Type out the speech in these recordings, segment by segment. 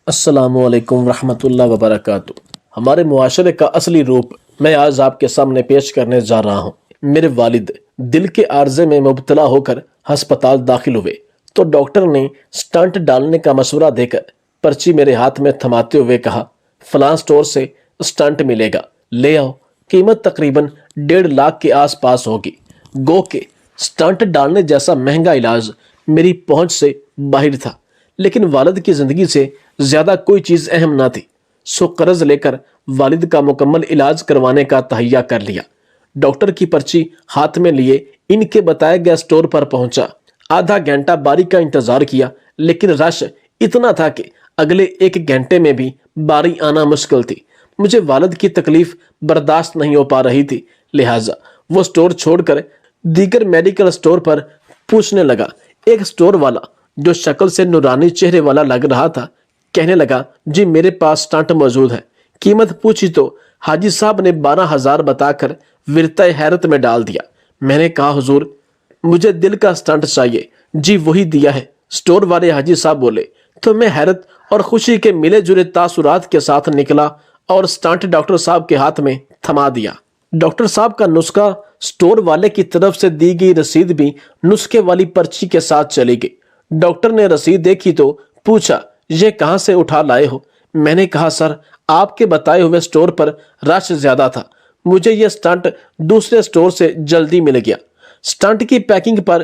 السلام علیکم ورحمۃ اللہ وبرکاتہ۔ ہمارے معاشرے کا اصلی روپ میں آج آپ کے سامنے پیش کرنے جا رہا ہوں۔ میرے والد دل کے عارضے میں مبتلا ہو کر ہسپتال داخل ہوئے تو ڈاکٹر نے سٹنٹ ڈالنے کا مشورہ دے کر پرچی میرے ہاتھ میں تھماتے ہوئے کہا، فلاں سٹور سے سٹنٹ ملے گا، لے آؤ۔ قیمت تقریباً 1.5 لاکھ کے آس پاس ہوگی۔ گو کہ سٹنٹ ڈالنے جیسا مہنگا علاج میری پہنچ سے باہر تھا، لیکن والد کی زندگی سے زیادہ کوئی چیز اہم نہ تھی، سو قرض لے کر والد کا مکمل علاج کروانے کا تہیہ کر لیا۔ ڈاکٹر کی پرچی ہاتھ میں لیے ان کے بتائے گئے سٹور پر پہنچا۔ آدھا گھنٹہ باری کا انتظار کیا، لیکن رش اتنا تھا کہ اگلے 1 گھنٹے میں بھی باری آنا مشکل تھی۔ مجھے والد کی تکلیف برداشت نہیں ہو پا رہی تھی، لہٰذا وہ سٹور چھوڑ کر دیگر میڈیکل سٹور پر پوچھنے لگا۔ ایک سٹور والا جو شکل سے نورانی چہرے والا لگ رہا تھا کہنے لگا، جی میرے پاس سٹنٹ موجود ہے۔ قیمت پوچھی تو حاجی صاحب نے 12,000 بتا کر ورتہ حیرت میں ڈال دیا۔ میں نے کہا، حضور مجھے دل کا سٹنٹ چاہیے۔ جی وہی دیا ہے، سٹور والے حاجی صاحب بولے۔ تو میں حیرت اور خوشی کے ملے جلے تاثرات کے ساتھ نکلا اور سٹنٹ ڈاکٹر صاحب کے ہاتھ میں تھما دیا۔ ڈاکٹر صاحب کا نسخہ سٹور والے کی طرف سے دی گئی رسید بھی نسخے والی پرچی کے ساتھ چلی گئی۔ ڈاکٹر نے رسید دیکھی تو پوچھا، یہ کہاں سے اٹھا لائے ہو؟ میں نے کہا، سر آپ کے بتائے ہوئے سٹور پر رش زیادہ تھا، مجھے یہ سٹنٹ دوسرے سٹور سے جلدی مل گیا۔ سٹنٹ کی پیکنگ پر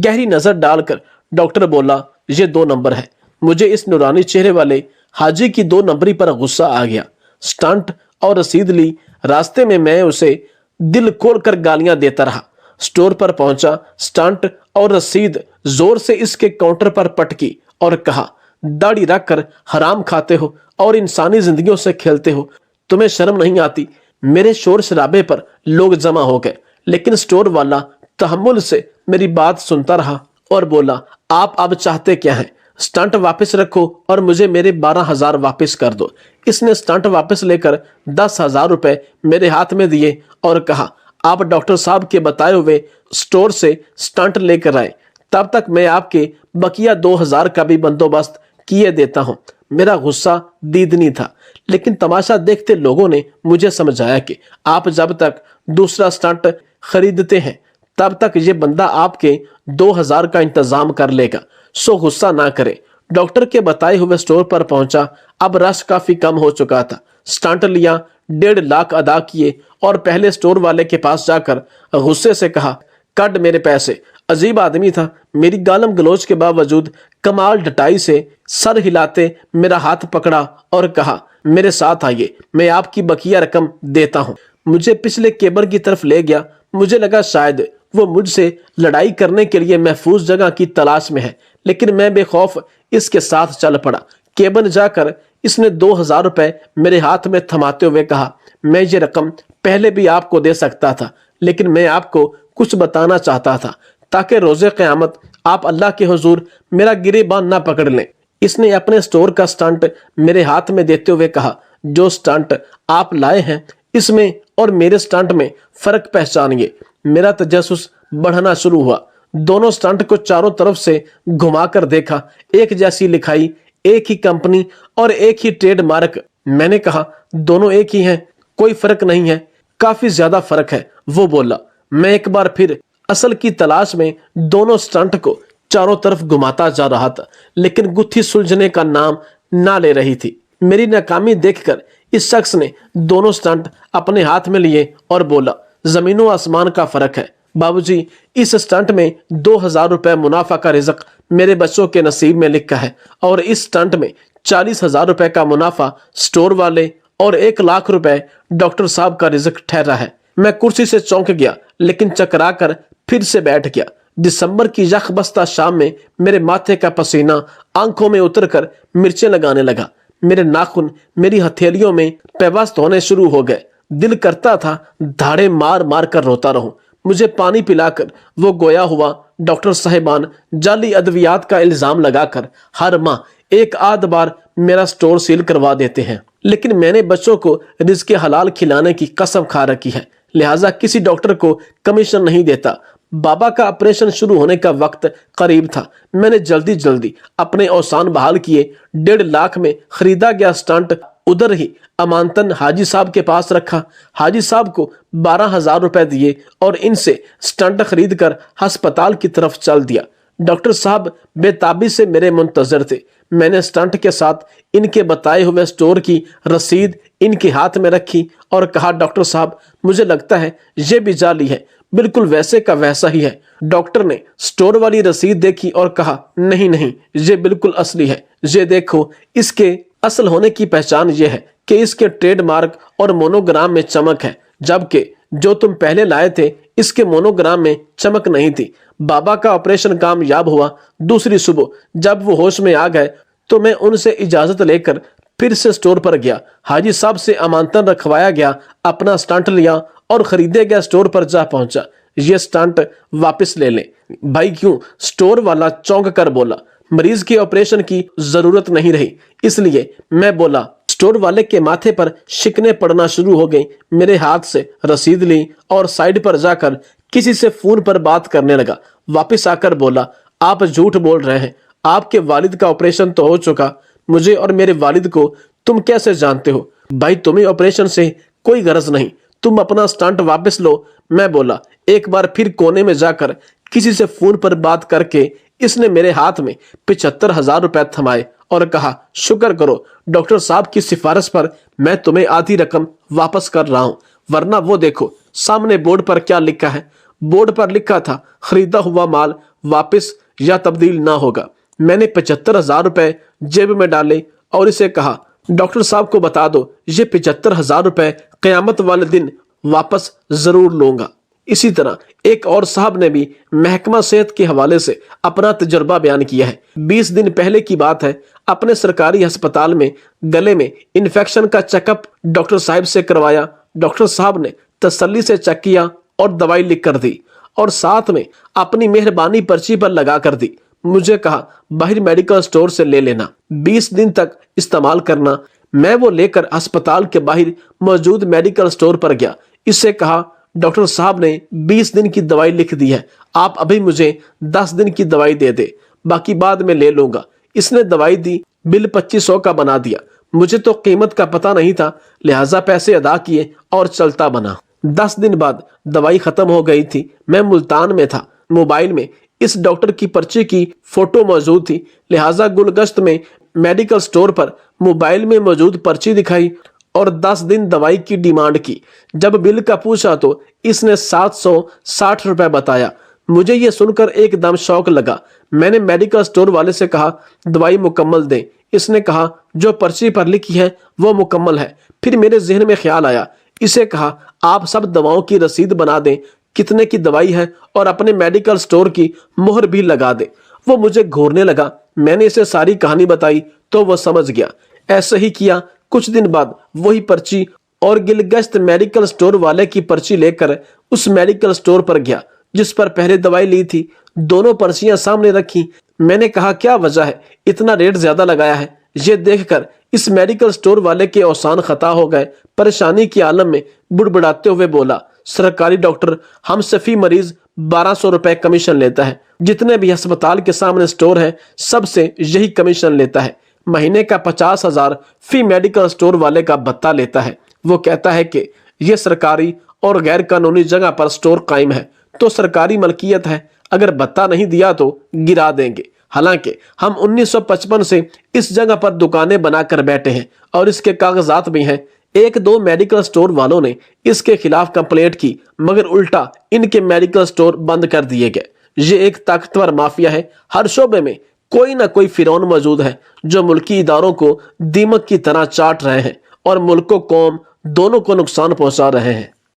گہری نظر ڈال کر ڈاکٹر بولا، یہ 2 نمبر ہے۔ مجھے اس نورانی چہرے والے حاجی کی 2 نمبری پر غصہ آ گیا۔ سٹنٹ اور رسید لی، راستے میں اسے دل کھول کر گالیاں دیتا رہا۔ سٹور پر پہنچا، سٹنٹ اور رسید زور سے اس کے کاؤنٹر پر پٹکی اور کہا، داڑھی رکھ کر حرام کھاتے ہو اور انسانی زندگیوں سے کھیلتے ہو، تمہیں شرم نہیں آتی؟ میرے شور شرابے پر لوگ جمع ہو گئے، لیکن سٹور والا تحمل سے میری بات سنتا رہا اور بولا، آپ اب چاہتے کیا ہیں؟ سٹنٹ واپس رکھو اور مجھے میرے 12,000 واپس کر دو۔ اس نے سٹنٹ واپس لے کر 10,000 روپے میرے ہاتھ میں دیے اور کہا، آپ ڈاکٹر صاحب کے بتائے ہوئے سٹور سے سٹنٹ لے کر آئے، تب تک میں آپ کے بقیہ 2,000 کا بھی بندوبست کیے دیتا ہوں۔ میرا غصہ دیدنی تھا، لیکن تماشا دیکھتے لوگوں نے مجھے سمجھایا کہ آپ جب تک دوسرا سٹنٹ خریدتے ہیں تب تک یہ بندہ آپ کے 2,000 کا انتظام کر لے گا، سو غصہ نہ کرے۔ ڈاکٹر کے بتائے ہوئے سٹور پر پہنچا۔ اب رش کافی کم ہو چکا تھا۔ سٹنٹ لیا، 1.5 لاکھ ادا کیے اور پہلے سٹور والے کے پاس جا کر غصے سے کہا، کٹ میرے پیسے۔ عجیب آدمی تھا، میری گالم گلوچ کے باوجود کمال ڈٹائی سے سر ہلاتے میرا ہاتھ پکڑا اور کہا، میرے ساتھ آئیے، میں آپ کی بقیہ رقم دیتا ہوں۔ مجھے پچھلے کیبر کی طرف لے گیا۔ مجھے لگا شاید وہ مجھ سے لڑائی کرنے کے لیے محفوظ جگہ کی تلاش میں ہے، لیکن میں بے خوف اس کے ساتھ چل پڑا۔ کیبن جا کر اس نے 2,000 روپے میرے ہاتھ میں تھماتے ہوئے کہا، میں یہ رقم پہلے بھی آپ کو دے سکتا تھا، لیکن میں آپ کو کچھ بتانا چاہتا تھا تاکہ روز قیامت آپ اللہ کے حضور میرا گریباں نہ پکڑ لیں۔ اس نے اپنے سٹور کا سٹنٹ میرے ہاتھ میں دیتے ہوئے کہا، جو سٹنٹ آپ لائے ہیں اس میں اور میرے سٹنٹ میں فرق پہچانیے۔ میرا تجسس بڑھنا شروع ہوا۔ دونوں سٹنٹ کو چاروں طرف سے گھما کر دیکھا، ایک جیسی لکھائی، ایک ہی کمپنی اور ایک ہی ٹریڈ مارک۔ میں نے کہا، دونوں ایک ہی ہیں، کوئی فرق نہیں ہے؟ کافی زیادہ فرق ہے، وہ بولا۔ میں ایک بار پھر اصل کی تلاش میں دونوں سٹنٹ کو چاروں طرف گھماتا جا رہا تھا، لیکن گتھی سلجھنے کا نام نہ لے رہی تھی۔ میری ناکامی دیکھ کر اس شخص نے دونوں سٹنٹ اپنے ہاتھ میں لیے اور بولا، زمین و آسمان کا فرق ہے بابوجی، اس سٹنٹ میں 2,000 روپے منافع کا رزق میرے بچوں کے نصیب میں لکھا ہے، اور اس سٹنٹ میں 40,000 روپے کا منافع سٹور والے اور 1 لاکھ روپے ڈاکٹر صاحب کا رزق ٹھہرا ہے۔ میں کرسی سے چونک گیا، لیکن چکرا کر پھر سے بیٹھ گیا۔ دسمبر کی یخ بستہ شام میں میرے ماتھے کا پسینہ آنکھوں میں اتر کر مرچیں لگانے لگا۔ میرے ناخن میری ہتھیلیوں میں پیوست ہونے شروع ہو گئے۔ دل کرتا تھا دھاڑے مار مار کر روتا رہوں۔ مجھے پانی پلا کر وہ گویا ہوا ڈاکٹر صاحبان جعلی ادویات کا الزام لگا کر ہر ماہ 1 آدھ بار میرا سٹور سیل کروا دیتے ہیں، لیکن میں نے بچوں کو رزق حلال کھلانے کی قسم کھا رکھی ہے، لہٰذا کسی ڈاکٹر کو کمیشن نہیں دیتا۔ بابا کا آپریشن شروع ہونے کا وقت قریب تھا۔ میں نے جلدی جلدی اپنے اوسان بحال کیے۔ 1.5 لاکھ میں خریدا گیا سٹنٹ ادھر ہی امانتن حاجی صاحب کے پاس رکھا۔ حاجی صاحب کو 12,000 روپے دیے اور ان سے سٹنٹ خرید کر ہسپتال کی طرف چل دیا۔ ڈاکٹر صاحب بے تابی سے میرے منتظر تھے۔ میں نے سٹنٹ کے ساتھ ان کے بتائے ہوئے سٹور کی رسید ان کے ہاتھ میں رکھی اور کہا، ڈاکٹر صاحب مجھے لگتا ہے یہ بھی جعلی ہے، بالکل ویسے کا ویسا ہی ہے۔ ڈاکٹر نے سٹور والی رسید دیکھی اور کہا، نہیں نہیں، یہ بالکل اصلی ہے، یہ دیکھو، اس کے اصل ہونے کی پہچان یہ ہے کہ اس کے ٹریڈ مارک اور مونوگرام میں چمک ہے، جبکہ جو تم پہلے لائے تھے اس کے مونوگرام میں چمک نہیں تھی۔ بابا کا آپریشن کامیاب ہوا۔ دوسری صبح جب وہ ہوش میں آ گئے تو میں ان سے اجازت لے کر پھر سے سٹور پر گیا۔ حاجی صاحب سے امانتن رکھوایا گیا، اپنا سٹنٹ لیا اور خریدے گئے سٹور پر جا پہنچا۔ یہ سٹنٹ واپس لے لیں۔ بھائی کیوں؟ سٹور والا چونک کر بولا۔ مریض کے آپریشن کی ضرورت نہیں رہی، اس لیے میں بولا۔ سٹور والے کے ماتھے پر شکنیں پڑنا شروع ہو گئیں۔ میرے ہاتھ سے رسید لی اور سائیڈ پر جا کر کسی سے فون پر بات کرنے لگا۔ واپس آ کر بولا، آپ جھوٹ بول رہے ہیں، آپ کے والد کا آپریشن تو ہو چکا، مجھے اور میرے والد کو تم کیسے جانتے ہو؟ بھائی تمہیں آپریشن سے کوئی غرض نہیں، تم اپنا سٹنٹ واپس لو۔ میں بولا۔ ایک بار پھر کونے میں جا کر کسی سے فون پر بات کر کے اس نے میرے ہاتھ میں 75,000 روپے تھمائے اور کہا، شکر کرو ڈاکٹر صاحب کی سفارش پر میں تمہیں آدھی رقم واپس کر رہا ہوں، ورنہ وہ دیکھو سامنے بورڈ پر کیا لکھا ہے۔ بورڈ پر لکھا تھا، خریدا ہوا مال واپس یا تبدیل نہ ہوگا۔ میں نے 75,000 روپے جیب میں ڈالے اور اسے کہا، ڈاکٹر صاحب کو بتا دو یہ 75,000 روپے قیامت والے دن واپس ضرور لوں گا۔ اسی طرح ایک اور صاحب نے بھی محکمہ صحت کے حوالے سے اپنا تجربہ بیان کیا ہے۔ 20 دن پہلے کی بات ہے، اپنے سرکاری ہسپتال میں گلے میں انفیکشن کا چیک اپ ڈاکٹر صاحب سے کروایا۔ ڈاکٹر صاحب نے تسلی سے چیک کیا اور دوائی لکھ کر دی اور ساتھ میں اپنی مہربانی پرچی پر لگا کر دی۔ مجھے کہا، باہر میڈیکل سٹور سے لے لینا، 20 دن تک استعمال کرنا۔ میں وہ لے کر ہسپتال کے باہر موجود میڈیکل سٹور پر گیا۔ اس سے کہا، ڈاکٹر صاحب نے 20 دن کی دوائی لکھ دی ہے، آپ ابھی مجھے 10 دن کی دوائی دے دے، باقی بعد میں لے لوں گا۔ اس نے دوائی دی، بل 2500 کا بنا دیا۔ مجھے تو قیمت کا پتہ نہیں تھا، لہٰذا پیسے ادا کیے اور چلتا بنا۔ 10 دن بعد دوائی ختم ہو گئی تھی۔ میں ملتان میں تھا۔ موبائل میں اس ڈاکٹر کی پرچی کی فوٹو موجود تھی، لہٰذا گلگشت میں میڈیکل سٹور پر موبائل میں موجود پرچی دکھائی اور 10 دن دوائی کی ڈیمانڈ کی۔ جب بل کا پوچھا تو اس نے 760 روپے بتایا۔ مجھے یہ سن کر ایک دم شوق لگا۔ میں نے میڈیکل سٹور والے سے کہا، دوائی مکمل دیں۔ اس نے کہا، جو پرچی پر لکھی ہے وہ مکمل ہے۔ پھر میرے ذہن میں خیال آیا، اسے کہا، آپ سب دواؤں کی رسید بنا دیں، کتنے کی دوائی ہے اور اپنے میڈیکل سٹور کی مہر بھی لگا دیں۔ وہ مجھے گھورنے لگا۔ میں نے اسے ساری کہانی بتائی تو وہ سمجھ گیا۔ ایسے ہی کیا۔ کچھ دن بعد وہی پرچی اور گلگشت میڈیکل سٹور والے کی پرچی لے کر اس میڈیکل سٹور پر گیا جس پر پہلے دوائی لی تھی۔ دونوں پرچیاں سامنے رکھی۔ میں نے کہا، کیا وجہ ہے اتنا ریٹ زیادہ لگایا ہے؟ یہ دیکھ کر اس میڈیکل سٹور والے کے اوسان خطا ہو گئے۔ پریشانی کی عالم میں بڑبڑاتے ہوئے بولا، سرکاری ڈاکٹر ہم سے فی مریض 1200 روپے کمیشن لیتا ہے، جتنے بھی ہسپتال کے سامنے سٹور ہیں سب سے یہی کمیشن لیتا ہے۔ مہینے کا 50,000 فی میڈیکل سٹور والے کا بھتہ لیتا ہے۔ وہ کہتا ہے کہ یہ سرکاری اور غیر قانونی جگہ پر سٹور قائم ہے تو سرکاری ملکیت ہے، اگر بھتہ نہیں دیا تو گرا دیں گے۔ حالانکہ ہم 1955 سے اس جگہ پر دکانیں بنا کر بیٹھے ہیں اور اس کے کاغذات بھی ہیں۔ 1-2 میڈیکل سٹور والوں نے اس کے خلاف کمپلینٹ کی مگر الٹا ان کے میڈیکل سٹور بند کر دیے گئے۔ یہ ایک طاقتور مافیا ہے۔ ہر شعبے میں کوئی نہ کوئی فرعون موجود ہے جو ملکی اداروں کو دیمک کی طرح چاٹ رہے ہیں اور ملک و قوم دونوں کو نقصان پہنچا رہے ہیں۔